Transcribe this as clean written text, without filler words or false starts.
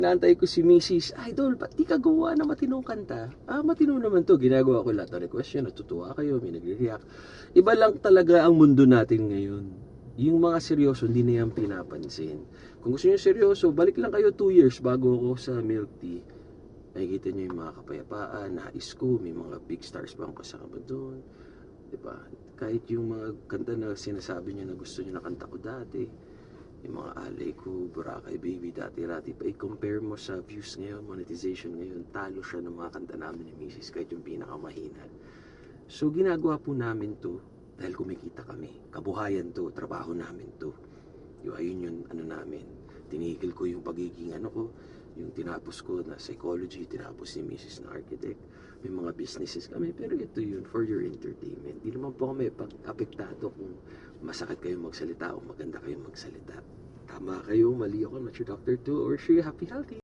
Naantay ko si Mrs. Idol, ba't di ka gawa na matinong kanta? Matino naman to. Ginagawa ko lahat ng request nyo. Natutuwa kayo, may nagre-react. Iba lang talaga ang mundo natin ngayon. Yung mga seryoso, hindi na yan pinapansin. Kung gusto nyo seryoso, balik lang kayo 2 years bago ako sa Milk Tea. Nakikita nyo yung mga kapayapaan, nais ko, may mga big stars bang kasama doon. Diba? Kahit yung mga kanta na sinasabi nyo na gusto nyo na kanta ko dati, yung mga alay ko, Boracay Baby, dati-rati pa, i-compare mo sa views ngayon, monetization ngayon, talo siya ng mga kanta namin ni Mrs. kahit yung pinakamahina. So ginagawa po namin to dahil kumikita kami. Kabuhayan to, trabaho namin to. Ayun yung ano namin. Tinigil ko yung pagiging ko, yung tinapos ko na psychology, tinapos ni Mrs. na architect. May mga businesses kami, pero ito yun, for your entertainment. Di naman po kami apektado kung masakit kayo magsalita o maganda kayo magsalita. Tama kayo, mali ako, not your doctor too, or sure, happy healthy.